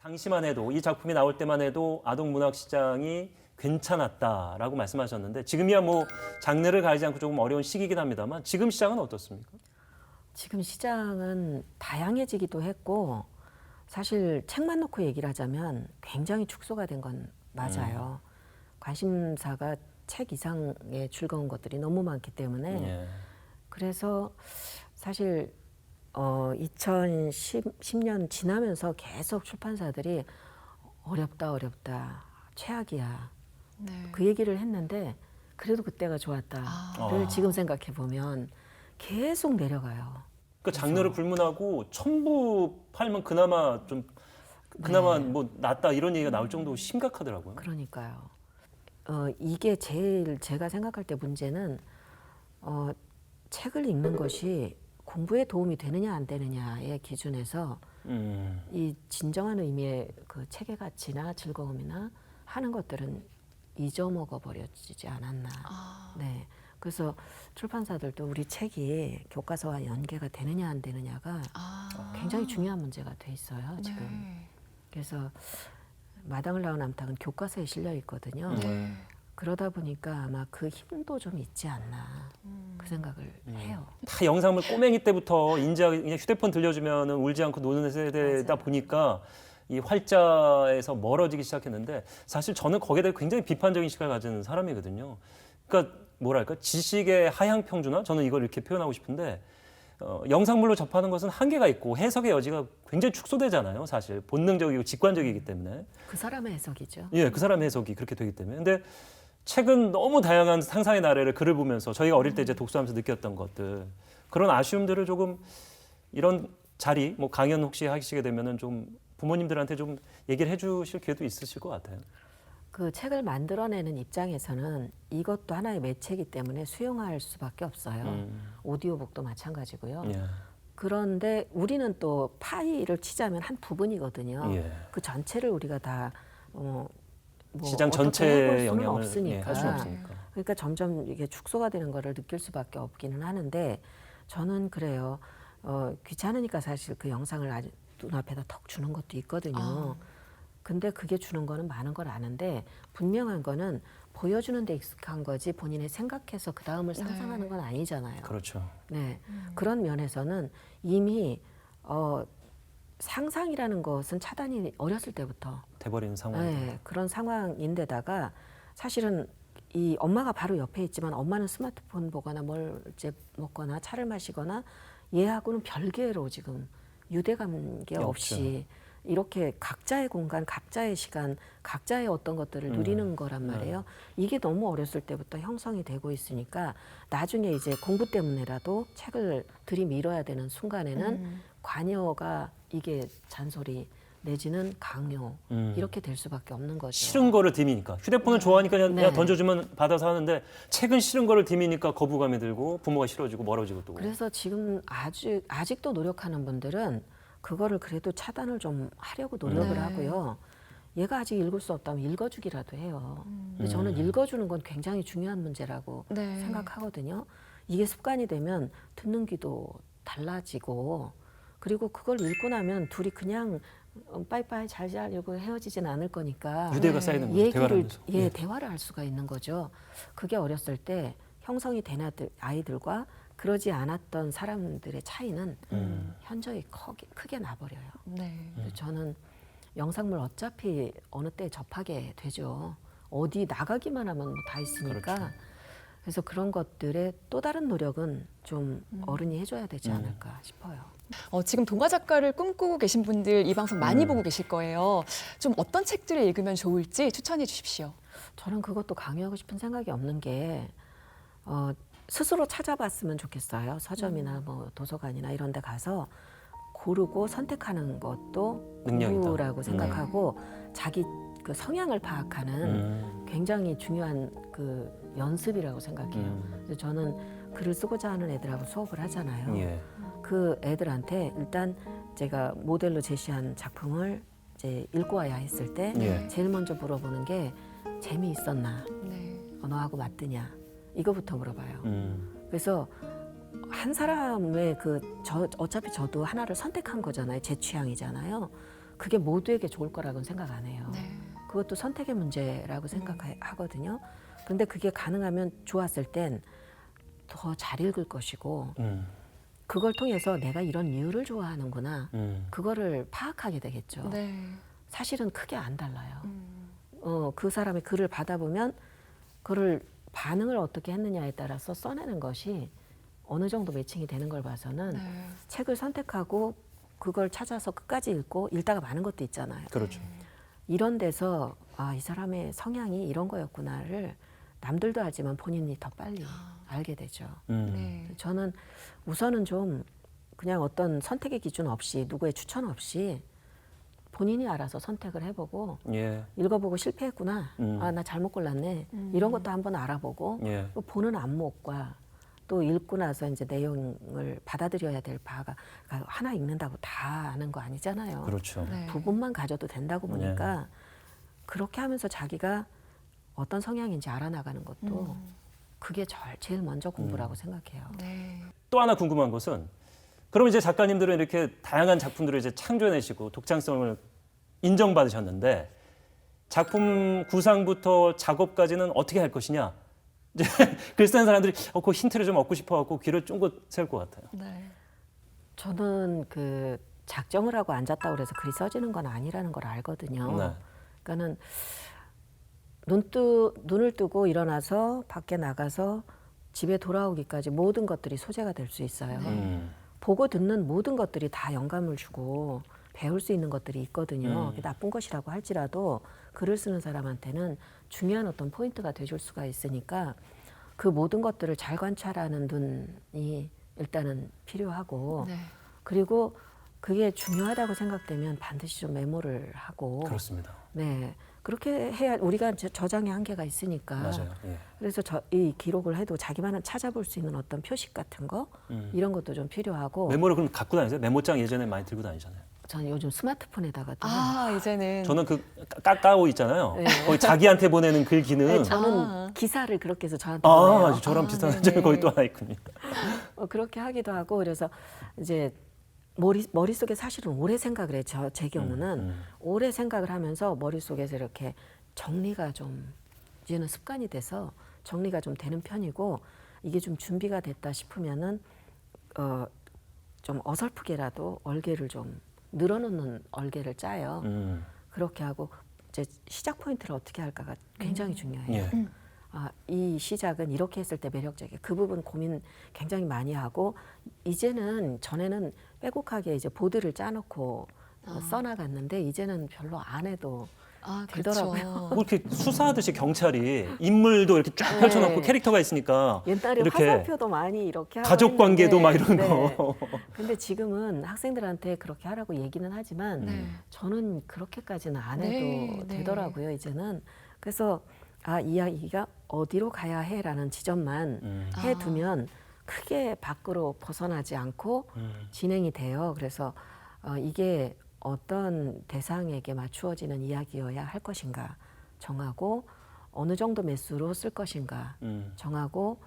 당시만 해도 이 작품이 나올 때만 해도 아동 문학 시장이 괜찮았다라고 말씀하셨는데 지금이야 뭐 장르를 가리지 않고 조금 어려운 시기이긴 합니다만 지금 시장은 어떻습니까? 지금 시장은 다양해지기도 했고 사실 책만 놓고 얘기를 하자면 굉장히 축소가 된 건 맞아요. 관심사가 책 이상의 즐거운 것들이 너무 많기 때문에 예. 그래서 사실 2010년 지나면서 계속 출판사들이 어렵다 최악이야 네. 그 얘기를 했는데 그래도 그때가 좋았다를 아. 지금 생각해 보면 계속 내려가요. 그 장르를 불문하고 첨부 팔면 그나마 뭐 낫다 이런 얘기가 나올 정도로 심각하더라고요. 그러니까요. 이게 제일 제가 생각할 때 문제는 책을 읽는 것이 공부에 도움이 되느냐 안 되느냐의 기준에서 이 진정한 의미의 그 책의 가치나 즐거움이나 하는 것들은 잊어먹어 버려지지 않았나. 네. 그래서 출판사들도 우리 책이 교과서와 연계가 되느냐 안 되느냐가 굉장히 중요한 문제가 돼 있어요 지금. 네. 그래서 마당을 나온 암탉은 교과서에 실려 있거든요. 네. 그러다 보니까 아마 그 힘도 좀 있지 않나 그 생각을 해요. 다 영상물 꼬맹이 때부터 인지하게 그냥 휴대폰 들려주면 울지 않고 노는 세대다 맞아요. 보니까 이 활자에서 멀어지기 시작했는데 사실 저는 거기에 대해 굉장히 비판적인 시각을 가진 사람이거든요. 그러니까 뭐랄까 지식의 하향 평준화 저는 이걸 이렇게 표현하고 싶은데 영상물로 접하는 것은 한계가 있고 해석의 여지가 굉장히 축소되잖아요. 사실 본능적이고 직관적이기 때문에. 그 사람의 해석이죠. 예, 그 사람의 해석이 그렇게 되기 때문에. 근데 책은 너무 다양한 상상의 나래를 글을 보면서 저희가 어릴 때 이제 독서하면서 느꼈던 것들 그런 아쉬움들을 조금 이런 자리 뭐 강연 혹시 하시게 되면은 좀 부모님들한테 좀 얘기를 해주실 기회도 있으실 것 같아요. 그 책을 만들어내는 입장에서는 이것도 하나의 매체이기 때문에 수용할 수밖에 없어요. 오디오북도 마찬가지고요. 예. 그런데 우리는 또 파이를 치자면 한 부분이거든요. 예. 그 전체를 우리가 다 뭐 시장 어떻게 해볼 전체의 수는 영향을 없으니까. 할 수는 없으니까. 그러니까 점점 이게 축소가 되는 거를 느낄 수밖에 없기는 하는데 저는 그래요. 귀찮으니까 사실 그 영상을 아주 눈앞에다 턱 주는 것도 있거든요. 근데 그게 주는 거는 많은 걸 아는데 분명한 거는 보여주는 데 익숙한 거지 본인이 생각해서 그 다음을 상상하는 건 아니잖아요. 그렇죠. 네. 그런 면에서는 이미 상상이라는 것은 차단이 어렸을 때부터 돼버리는 상황. 네, 그런 상황인데다가 사실은 이 엄마가 바로 옆에 있지만 엄마는 스마트폰 보거나 뭘 이제 먹거나 차를 마시거나 얘하고는 별개로 지금 유대관계 없이 이렇게 각자의 공간, 각자의 시간, 각자의 어떤 것들을 누리는 거란 말이에요. 이게 너무 어렸을 때부터 형성이 되고 있으니까 나중에 이제 공부 때문에라도 책을 들이밀어야 되는 순간에는 관여가 이게 잔소리 내지는 강요 이렇게 될 수밖에 없는 거죠. 싫은 거를 딤이니까 휴대폰을 좋아하니까 그냥 네. 던져주면 받아서 하는데 책은 싫은 거를 딤이니까 거부감이 들고 부모가 싫어지고 멀어지고 또. 그래서 지금 아직도 노력하는 분들은 그거를 그래도 차단을 좀 하려고 노력을 네. 하고요. 얘가 아직 읽을 수 없다면 읽어주기라도 해요. 근데 저는 읽어주는 건 굉장히 중요한 문제라고 네. 생각하거든요. 이게 습관이 되면 듣는 귀도 달라지고 그리고 그걸 읽고 나면 둘이 그냥 빠이빠이 잘 읽고 헤어지진 않을 거니까 유대가 쌓이는 거죠. 대화를 하면서. 대화를 할 수가 있는 거죠. 그게 어렸을 때 형성이 된 아이들과 그러지 않았던 사람들의 차이는 현저히 크게 나버려요. 네. 그래서 저는 영상물 어차피 어느 때 접하게 되죠. 어디 나가기만 하면 뭐 다 있으니까. 그렇죠. 그래서 그런 것들의 또 다른 노력은 좀 어른이 해줘야 되지 않을까 싶어요. 지금 동화 작가를 꿈꾸고 계신 분들 이 방송 많이 보고 계실 거예요. 좀 어떤 책들을 읽으면 좋을지 추천해 주십시오. 저는 그것도 강요하고 싶은 생각이 없는 게 스스로 찾아봤으면 좋겠어요. 서점이나 뭐 도서관이나 이런 데 가서 고르고 선택하는 것도 능력이다. 공부라고 생각하고 자기 그 성향을 파악하는 굉장히 중요한 그 연습이라고 생각해요. 그래서 저는 글을 쓰고자 하는 애들하고 수업을 하잖아요. 예. 그 애들한테 일단 제가 모델로 제시한 작품을 이제 읽고 와야 했을 때 예. 제일 먼저 물어보는 게 재미있었나? 네. 너하고 맞드냐? 이거부터 물어봐요. 그래서 한 사람의 어차피 저도 하나를 선택한 거잖아요. 제 취향이잖아요. 그게 모두에게 좋을 거라고는 생각 안 해요. 네. 그것도 선택의 문제라고 생각하거든요. 그런데 그게 가능하면 좋았을 땐 더 잘 읽을 것이고 그걸 통해서 내가 이런 이유를 좋아하는구나. 그거를 파악하게 되겠죠. 네. 사실은 크게 안 달라요. 그 사람의 글을 받아보면 그를 반응을 어떻게 했느냐에 따라서 써내는 것이 어느 정도 매칭이 되는 걸 봐서는 네. 책을 선택하고 그걸 찾아서 끝까지 읽고 읽다가 마는 것도 있잖아요. 그렇죠. 이런 데서 이 사람의 성향이 이런 거였구나를 남들도 하지만 본인이 더 빨리 알게 되죠. 네. 저는 우선은 좀 그냥 어떤 선택의 기준 없이 누구의 추천 없이 본인이 알아서 선택을 해보고 예. 읽어보고 실패했구나. 나 잘못 골랐네. 이런 것도 한번 알아보고 예. 또 보는 안목과 또 읽고 나서 이제 내용을 받아들여야 될 바가 하나 읽는다고 다 아는 거 아니잖아요. 그렇죠. 네. 부분만 가져도 된다고 보니까 그렇게 하면서 자기가 어떤 성향인지 알아나가는 것도 그게 제일 먼저 공부라고 생각해요. 네. 또 하나 궁금한 것은 그럼 이제 작가님들은 이렇게 다양한 작품들을 이제 창조해내시고 독창성을 인정받으셨는데 작품 구상부터 작업까지는 어떻게 할 것이냐? 이제 글 쓰는 사람들이 그 힌트를 좀 얻고 싶어갖고 귀를 쫑긋 세울 것 같아요. 네. 저는 그 작정을 하고 앉았다고 그래서 글이 써지는 건 아니라는 걸 알거든요. 네. 그러니까는 눈을 뜨고 일어나서 밖에 나가서 집에 돌아오기까지 모든 것들이 소재가 될 수 있어요. 보고 듣는 모든 것들이 다 영감을 주고 배울 수 있는 것들이 있거든요. 그게 나쁜 것이라고 할지라도 글을 쓰는 사람한테는 중요한 어떤 포인트가 되줄 수가 있으니까 그 모든 것들을 잘 관찰하는 눈이 일단은 필요하고 네. 그리고 그게 중요하다고 생각되면 반드시 좀 메모를 하고 그렇습니다. 네. 그렇게 해야 우리가 저장의 한계가 있으니까. 맞아요. 예. 그래서 이 기록을 해도 자기만은 찾아볼 수 있는 어떤 표식 같은 거 이런 것도 좀 필요하고. 메모를 그럼 갖고 다니세요? 메모장 예전에 많이 들고 다니잖아요. 저는 요즘 스마트폰에다가 이제는 저는 그 까까오 있잖아요. 네. 거기 자기한테 보내는 글 기능. 저는 기사를 그렇게 해서 저한테 보내요. 저랑 비슷한 네네. 점이 거기 또 하나 있군요. 그렇게 하기도 하고 그래서 이제 머릿속에 사실은 오래 생각을 해요. 제 경우는 오래 생각을 하면서 머릿속에서 이렇게 정리가 좀 이제는 습관이 돼서 정리가 좀 되는 편이고 이게 좀 준비가 됐다 싶으면은 좀 어설프게라도 얼개를 좀 늘어놓는 얼개를 짜요. 그렇게 하고 이제 시작 포인트를 어떻게 할까가 굉장히 중요해요. 예. 이 시작은 이렇게 했을 때 매력적이에요. 그 부분 고민 굉장히 많이 하고 이제는 전에는 빼곡하게 이제 보드를 짜놓고 써나갔는데 이제는 별로 안 해도 되더라고요. 그렇죠. 뭐 이렇게 수사하듯이 경찰이 인물도 이렇게 쫙 펼쳐놓고 네. 캐릭터가 있으니까 옛날에 이렇게 화살표도 많이 이렇게 하고 가족 관계도 막 했는데, 이런 거. 근데 지금은 학생들한테 그렇게 하라고 얘기는 하지만 네. 저는 그렇게까지는 안 해도 네, 네. 되더라고요. 이제는 그래서 이야기가 어디로 가야 해라는 지점만 해두면 크게 밖으로 벗어나지 않고 진행이 돼요. 그래서 이게 어떤 대상에게 맞추어지는 이야기여야 할 것인가 정하고 어느 정도 매수로 쓸 것인가 정하고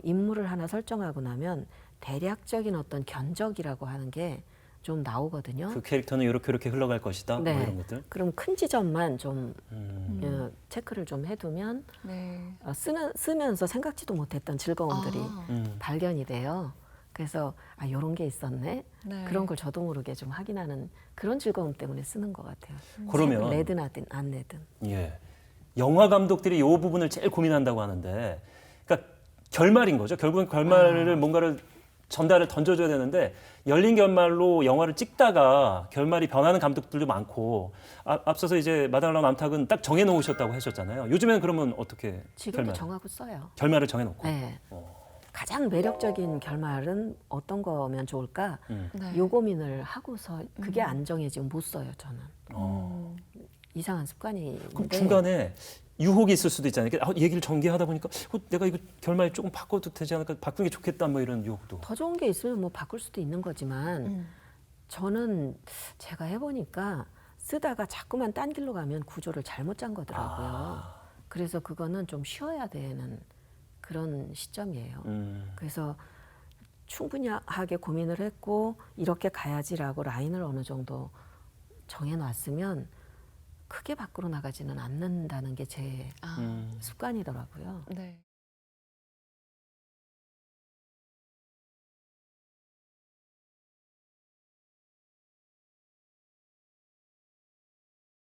인물을 하나 설정하고 나면 대략적인 어떤 견적이라고 하는 게 좀 나오거든요. 그 캐릭터는 이렇게 흘러갈 것이다. 네. 뭐 이런 것들. 그럼 큰 지점만 좀 체크를 좀 해두면 네. 쓰면서 생각지도 못했던 즐거움들이 발견이 돼요. 그래서 이런 게 있었네. 네. 그런 걸 저도 모르게 좀 확인하는 그런 즐거움 때문에 쓰는 것 같아요. 그러면 내든 안 내든. 예. 영화 감독들이 이 부분을 제일 고민한다고 하는데, 그러니까 결말인 거죠. 결국은 결말을 뭔가를 전달을 던져줘야 되는데 열린 결말로 영화를 찍다가 결말이 변하는 감독들도 많고 앞서서 이제 마당을 나온 암탉은 딱 정해놓으셨다고 하셨잖아요. 요즘에는 그러면 어떻게 지금도 정하고 써요. 결말을 정해놓고. 네. 가장 매력적인 결말은 어떤 거면 좋을까? 네. 요 고민을 하고서 그게 안 정해지면 못 써요. 저는. 이상한 습관이 그럼 있는데 중간에 유혹이 있을 수도 있잖아요. 얘기를 전개하다 보니까 내가 이거 결말 조금 바꿔도 되지 않을까? 바꾸는 게 좋겠다 뭐 이런 유혹도. 더 좋은 게 있으면 뭐 바꿀 수도 있는 거지만 저는 제가 해보니까 쓰다가 자꾸만 딴 길로 가면 구조를 잘못 짠 거더라고요. 그래서 그거는 좀 쉬어야 되는 그런 시점이에요. 그래서 충분하게 고민을 했고 이렇게 가야지라고 라인을 어느 정도 정해놨으면 크게 밖으로 나가지는 않는다는 게 제 아, 습관이더라고요. 네.